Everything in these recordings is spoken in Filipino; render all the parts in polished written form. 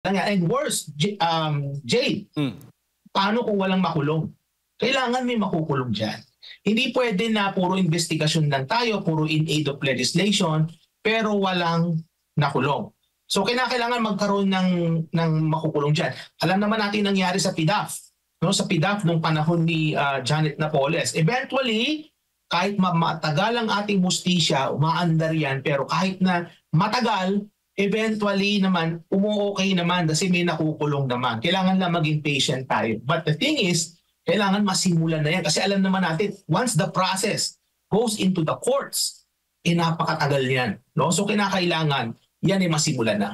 And worse, Jay, paano kung walang makulong? Kailangan may makukulong dyan. Hindi pwede na puro investigasyon lang tayo, puro in aid of legislation, pero walang nakulong. So kailangan magkaroon ng makukulong dyan. Alam naman natin nangyari sa PDAF. No? Sa PDAF nung panahon ni Janet Napoles. Eventually, kahit matagal ang ating hustisya, umaandar yan, pero kahit na matagal, eventually naman, umuokay naman kasi may nakukulong naman. Kailangan lang maging patient tayo. But the thing is, kailangan masimulan na yan. Kasi alam naman natin, once the process goes into the courts, napakatagal yan. No? So kinakailangan, yan ay masimulan na.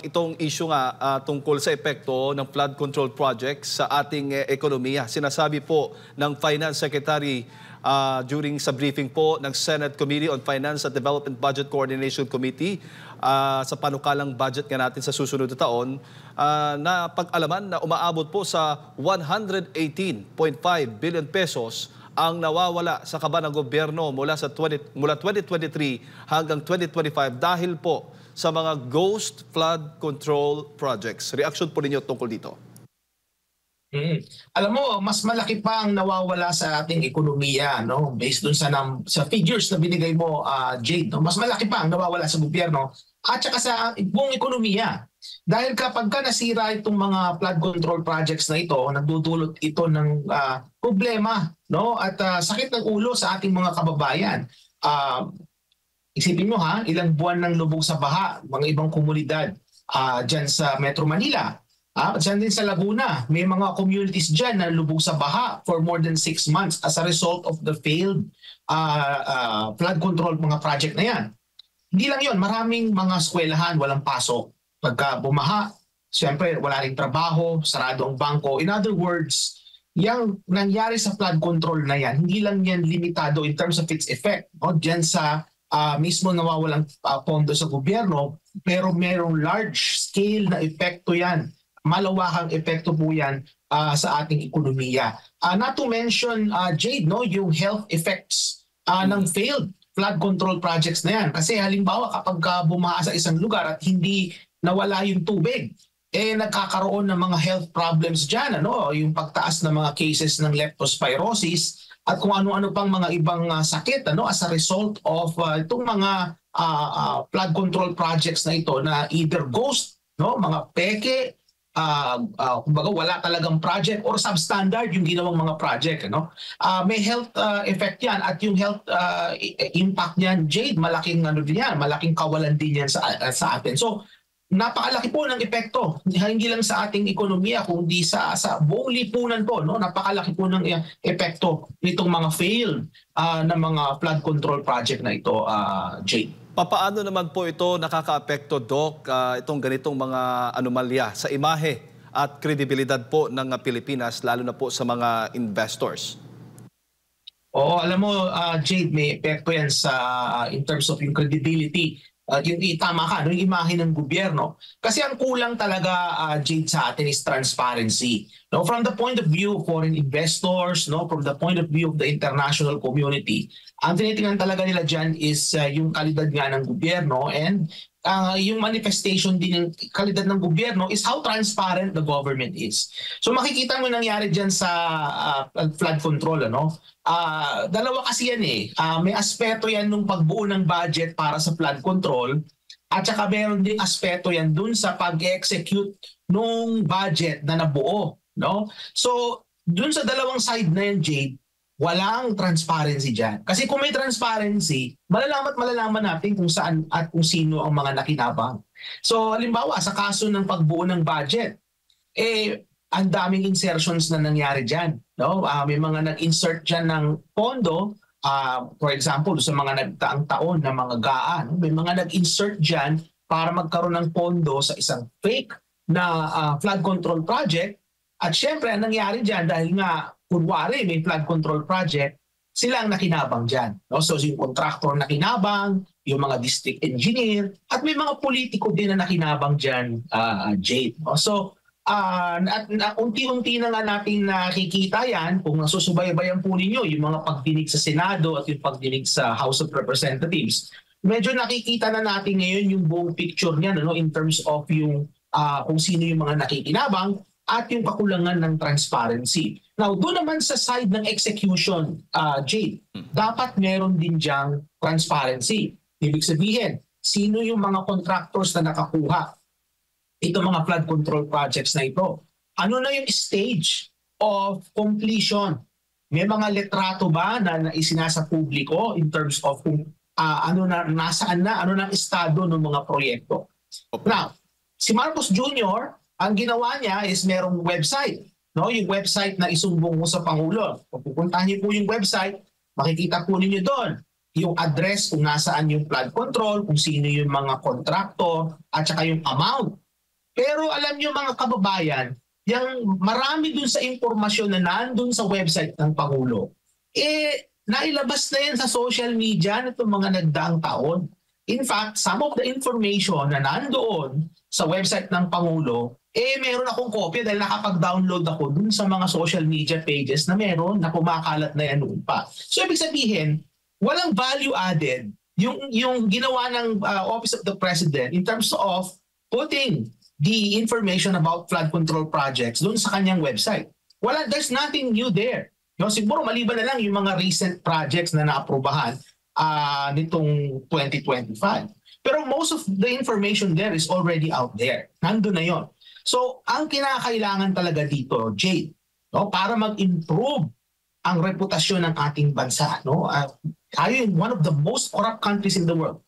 Itong issue nga tungkol sa epekto ng flood control projects sa ating ekonomiya. Sinasabi po ng Finance Secretary during sa briefing po ng Senate Committee on Finance at Development Budget Coordination Committee sa panukalang budget nga natin sa susunod na taon na pag-alaman na umaabot po sa 118.5 billion pesos ang nawawala sa kaba ng gobyerno mula 2023 hanggang 2025 dahil po sa mga ghost flood control projects. Reaction po ninyo tungkol dito? Alam mo, mas malaki pa ang nawawala sa ating ekonomiya, no? Based dun sa figures na binigay mo, Jade. No? Mas malaki pa ang nawawala sa gobyerno at saka sa buong ekonomiya. Dahil kapag nasira itong mga flood control projects na ito, nagdudulot ito ng problema, no? At sakit ng ulo sa ating mga kababayan. Isipin mo ilang buwan ng lubog sa baha, mga ibang komunidad dyan sa Metro Manila. Dyan din sa Laguna, may mga communities dyan na lubog sa baha for more than 6 months as a result of the failed flood control mga project na yan. Hindi lang yun, maraming mga eskwelahan walang pasok. Pagka bumaha, siyempre wala ring trabaho, sarado ang bangko. In other words, yung nangyari sa flood control na yan, hindi lang yan limitado in terms of its effect. No? Dyan sa mismo nawawalang pondo sa gobyerno, pero merong large scale na epekto yan. Malawakang epekto po yan sa ating ekonomiya. Not to mention, Jade, no, yung health effects ng failed flood control projects na yan. Kasi halimbawa kapag bumaha sa isang lugar at hindi nawala yung tubig, nagkakaroon ng mga health problems dyan. Ano? Yung pagtaas ng mga cases ng leptospirosis at kung ano-ano pang mga ibang sakit as a result of itong mga flood control projects na ito na either ghost, no, mga peke, kumbaga wala talagang project or substandard yung ginawang mga project. May health effect yan at yung health impact niyan, Jade, malaking din yan, malaking kawalan din yan sa atin. So napakalaki po ng epekto, hindi lang sa ating ekonomiya kundi sa buong lipunan po. No? Napakalaki po ng epekto nitong mga failed na mga flood control project na ito, Jade. Papaano naman po ito nakakaapekto, Doc, itong ganitong mga anomalya sa imahe at kredibilidad po ng Pilipinas, lalo na po sa mga investors? Oo, alam mo, Jade, may epekto yan in terms of yung credibility. Yung tama ka, yung imahe ng gobyerno. Kasi ang kulang talaga, Jade, sa atin is transparency. No? From the point of view of foreign investors, no? From the point of view of the international community, ang tinitingnan talaga nila dyan is yung kalidad nga ng gobyerno and yung manifestation din ng kalidad ng gobyerno is how transparent the government is. So makikita mo nangyari dyan sa flood control. Dalawa kasi yan may aspeto yan nung pagbuo ng budget para sa flood control at saka meron din aspeto yan dun sa pag-execute nung budget na nabuo. No? So dun sa dalawang side na yan, Jade, walang transparency dyan. Kasi kung may transparency, malalaman natin kung saan at kung sino ang mga nakinabang. So halimbawa sa kaso ng pagbuo ng budget, ang daming insertions na nangyari dyan. No? May mga nag-insert dyan ng pondo, for example, sa mga nagtaang taon na mga GAA. No? May mga nag-insert dyan para magkaroon ng pondo sa isang fake na flood control project. At syempre, ang nangyari dyan dahil nga, kunwari may flood control project, sila ang nakinabang dyan. No? So yung contractor nakinabang, yung mga district engineer, at may mga politiko din na nakinabang dyan, Jade. No? So, unti-unti na nga natin nakikita yan kung nasusubaybayan po ninyo yung mga pagdinig sa Senado at yung pagdinig sa House of Representatives. medyo nakikita na natin ngayon yung buong picture niya, no, in terms of yung kung sino yung mga nakikinabang at yung kakulangan ng transparency. Now, doon naman sa side ng execution, Jade, dapat meron din diyang transparency. Ibig sabihin, sino yung mga contractors na nakakuha itong mga flood control projects na ito? Ano na yung stage of completion? May mga litrato ba na isinasa publiko in terms of kung ano na, nasaan na, ano na ang estado ng mga proyekto? Now, si Marcos Jr., ang ginawa niya is merong website. No? Yung website na isumbong mo sa Pangulo. Kung pupuntahan niyo po yung website, makikita po ninyo doon yung address kung nasaan yung flood control, kung sino yung mga kontraktor, at saka yung amount. Pero alam niyo mga kababayan, yung marami dun sa impormasyon na nandun sa website ng Pangulo, nailabas na yan sa social media nitong mga nagdaang taon. In fact, some of the information na nandoon sa website ng Pangulo, meron akong kopya dahil nakapag-download ako dun sa mga social media pages na meron na kumakalat na yan noon pa. So ibig sabihin, walang value added yung ginawa ng Office of the President in terms of putting the information about flood control projects doon sa kanyang website. There's nothing new there. No, siguro maliban na lang yung mga recent projects na naaprubahan nitong 2025. Pero most of the information there is already out there. Nandun na yon. So, ang kinakailangan talaga dito, Jade, no, para mag-improve ang reputasyon ng ating bansa, no? Tayo one of the most corrupt countries in the world.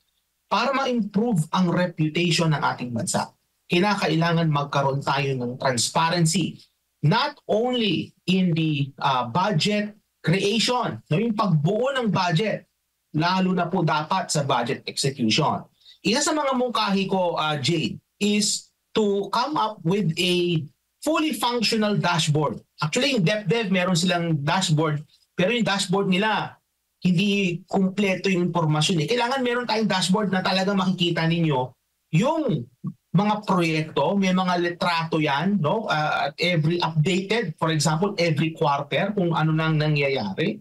Para ma-improve ang reputation ng ating bansa, kinakailangan magkaroon tayo ng transparency, not only in the budget creation, no, yung pagbuo ng budget, lalo na po dapat sa budget execution. Isa sa mga mungkahi ko, Jade, is to come up with a fully functional dashboard. Actually, yung DepDev, meron silang dashboard, pero yung dashboard nila, hindi kumpleto yung impormasyon. Kailangan meron tayong dashboard na talaga makikita ninyo yung mga proyekto, may mga litrato yan, no? Every updated, for example, every quarter, kung ano nang nangyayari.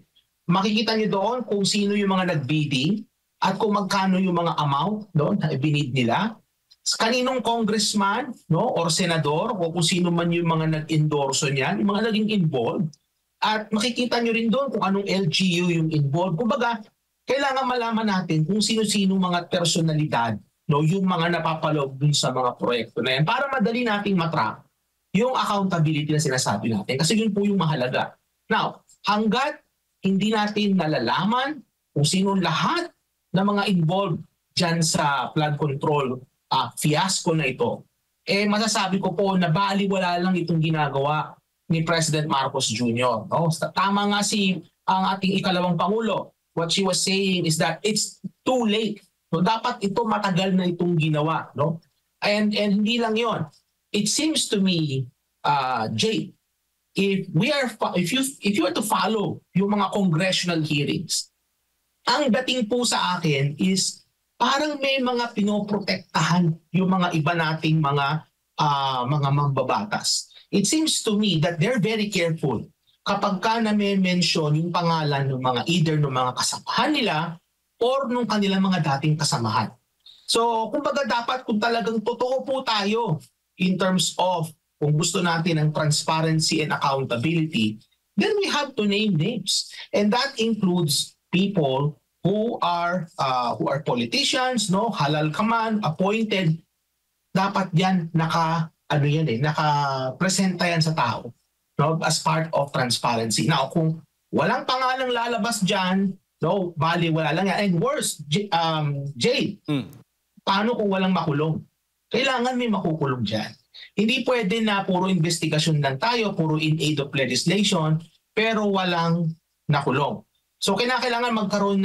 Makikita nyo doon kung sino yung mga nag-bidding at kung magkano yung mga amount, no, na ibinid nila. Kaninong congressman, no, or senador, o kung sino man yung mga nag-endorso niyan, yung mga naging involved. At makikita nyo rin doon kung anong LGU yung involved. Kumbaga, kailangan malaman natin kung sino-sino mga personalidad, no, yung mga napapaloob dun sa mga proyekto na yan para madali nating matrack yung accountability na sinasabi natin. Kasi yun po yung mahalaga. Now, hanggat hindi natin nalalaman kung sino lahat ng mga involved dyan sa flood control fiasco na ito, masasabi ko po na baliwala lang itong ginagawa ni President Marcos Jr. No? Tama nga ang ating ikalawang Pangulo. What she was saying is that it's too late. No, dapat ito matagal na itong ginawa, no? And hindi lang 'yon. It seems to me, Jay, if you were to follow yung mga congressional hearings, ang dating po sa akin is parang may mga pinoprotektahan yung mga iba nating mga mambabatas. It seems to me that they're very careful kapag ka na-mention yung pangalan ng mga either ng mga kasamahan nila or nung kanilang mga dating kasamahan. So, kumbaga dapat kung talagang totoo po tayo in terms of kung gusto natin ng transparency and accountability, then we have to name names. And that includes people who are politicians, no, halal ka man, appointed. Dapat yan naka-presenta yan sa tao, no, as part of transparency. Now, kung walang pangalang lalabas dyan, no, wala lang yan. And worse, Jay, paano kung walang makulong? Kailangan may makukulong dyan. Hindi pwede na puro investigasyon lang tayo, puro in aid of legislation, pero walang nakulong. So kailangan magkaroon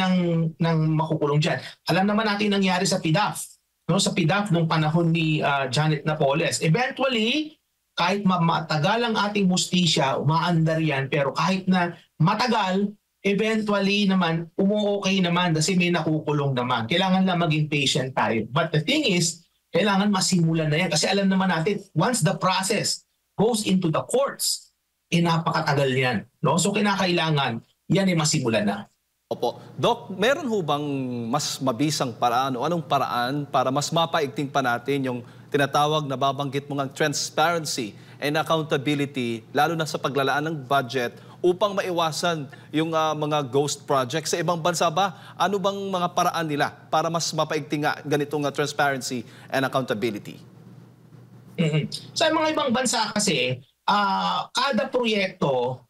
ng makukulong dyan. Alam naman natin nangyari sa PDAF. No, sa PDAF nung panahon ni Janet Napoles. Eventually, kahit matagal ang ating hustisya, umaandar yan, pero kahit na matagal, eventually naman, umuokay naman kasi may nakukulong naman. Kailangan lang maging patient tayo. But the thing is, kailangan masimulan na yan. Kasi alam naman natin, once the process goes into the courts, napakatagal yan. No? So kinakailangan, yan ay masimulan na. Opo. Doc, meron ho bang mas mabisang paraan o anong paraan para mas mapaigting pa natin yung tinatawag na babanggit mo ngang transparency and accountability, lalo na sa paglalaan ng budget upang maiwasan yung mga ghost projects sa ibang bansa ba? Ano bang mga paraan nila para mas mapaigting nga ganitong transparency and accountability? Sa mga ibang bansa kasi, kada proyekto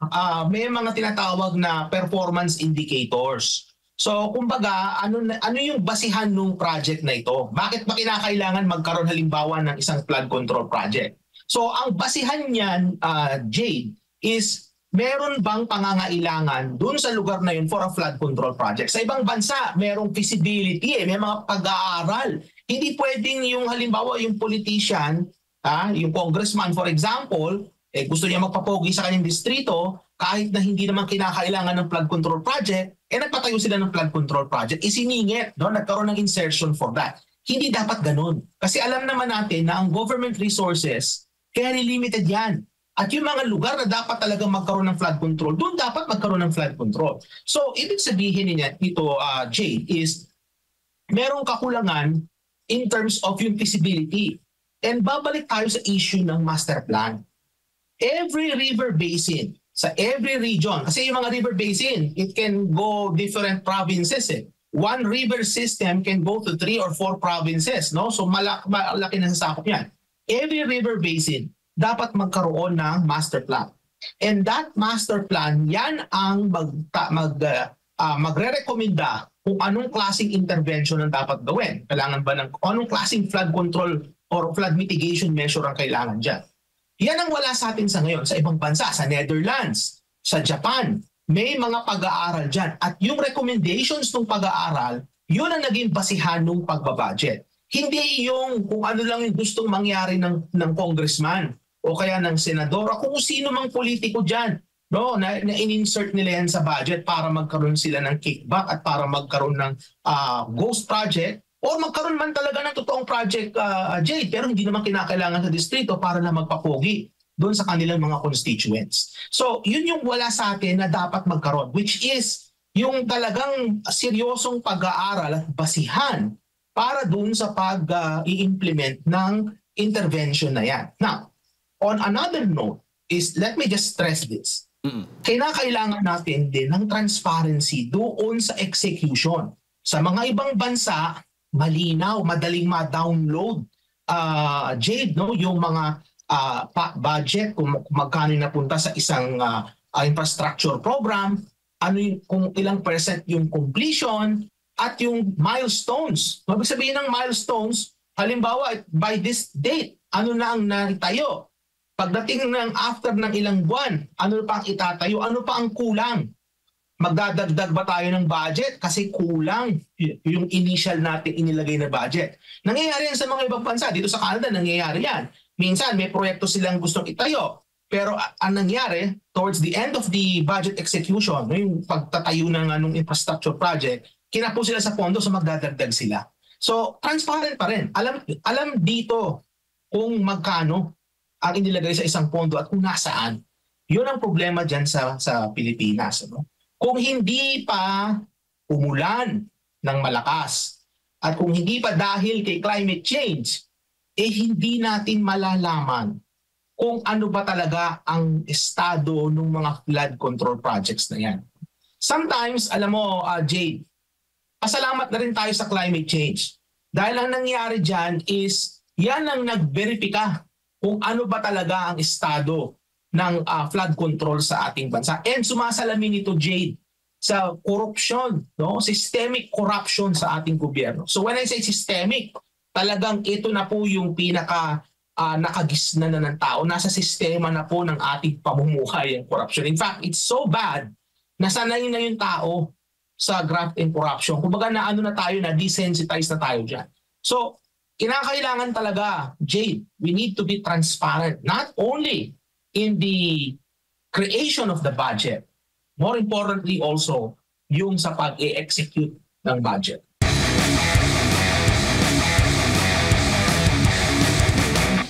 may mga tinatawag na performance indicators. So kumbaga, ano yung basihan ng project na ito? Bakit ba kinakailangan magkaroon halimbawa ng isang flood control project? So ang basihan niyan, Jade, is meron bang pangangailangan dun sa lugar na yun for a flood control project? Sa ibang bansa, merong feasibility, may mga pag-aaral. Hindi pwedeng yung halimbawa yung politician, yung congressman for example, gusto niya magpapogi sa kanyang distrito, kahit na hindi naman kinakailangan ng flood control project, nagpatayo sila ng flood control project, isiningit, nagkaroon ng insertion for that. Hindi dapat ganun. Kasi alam naman natin na ang government resources, very limited yan. At yung mga lugar na dapat talagang magkaroon ng flood control, doon dapat magkaroon ng flood control. So, ibig sabihin niya nito, Jay, is merong kakulangan in terms of yung feasibility. And babalik tayo sa issue ng master plan. Every river basin, sa every region, kasi yung mga river basin, it can go different provinces. One river system can go to 3 or 4 provinces. No? So malaki na sa sakop yan. Every river basin, dapat magkaroon ng master plan. And that master plan, yan ang magre-rekomenda kung anong klaseng intervention ang dapat gawin. Kailangan ba anong klaseng flood control or flood mitigation measure ang kailangan dyan. Yan ang wala sa atin sa ngayon sa ibang bansa, sa Netherlands, sa Japan. May mga pag-aaral dyan. At yung recommendations ng pag-aaral, yun ang naging basihan ng pagbabudget. Hindi yung kung ano lang yung gustong mangyari ng congressman o kaya ng senador o kung sino mang politiko dyan. No, na in-insert nila yan sa budget para magkaroon sila ng kickback at para magkaroon ng ghost project o magkaroon man talaga ng totoong project, Jade, pero hindi naman kinakailangan sa distrito para na magpapogi doon sa kanilang mga constituents. So, yun yung wala sa atin na dapat magkaroon, which is yung talagang seryosong pag-aaral at basihan para doon sa pag-i-implement ng intervention na yan. Now, on another note is, let me just stress this. Kailangan natin din ng transparency doon sa execution. Sa mga ibang bansa, malinaw, madaling ma-download, Jade, no? Yung mga budget, kung magkano napunta sa isang infrastructure program, kung ilang percent yung completion, at yung milestones. Mabig sabihin ng milestones, halimbawa, by this date, ano na ang naitayo? Pagdating ng after ng ilang buwan, ano pa ang itatayo? Ano pa ang kulang? Magdadagdag ba tayo ng budget kasi kulang yung initial natin inilagay na budget? Nangyayari yan sa mga ibang bansa. Dito sa Canada, nangyayari yan. Minsan, may proyekto silang gustong itayo. Pero ang nangyari, towards the end of the budget execution, yung pagtatayo ng infrastructure project, kinapo sila sa pondo, so magdadagdag sila. So, transparent pa rin. Alam dito kung magkano ang inilagay sa isang pondo at kung nasaan. Yun ang problema dyan sa Pilipinas. No? Kung hindi pa umulan ng malakas at kung hindi pa dahil kay climate change, hindi natin malalaman kung ano ba talaga ang estado ng mga flood control projects na yan. Sometimes, alam mo, Jade, pasalamat na rin tayo sa climate change. Dahil ang nangyari dyan is yan ang nag-verifika kung ano ba talaga ang estado ng flood control sa ating bansa. And sumasalamin ito, Jade, sa corruption, no? Systemic corruption sa ating gobyerno. So when I say systemic, talagang ito na po yung pinaka nakagisna na ng tao. Nasa sistema na po ng ating pamumuhay ang corruption. In fact, it's so bad na sanay na yung tao sa graft and corruption. Kumbaga na desensitize na tayo dyan. So, kinakailangan talaga, Jade, we need to be transparent, not only in the creation of the budget, more importantly also, yung sa pag-execute ng budget.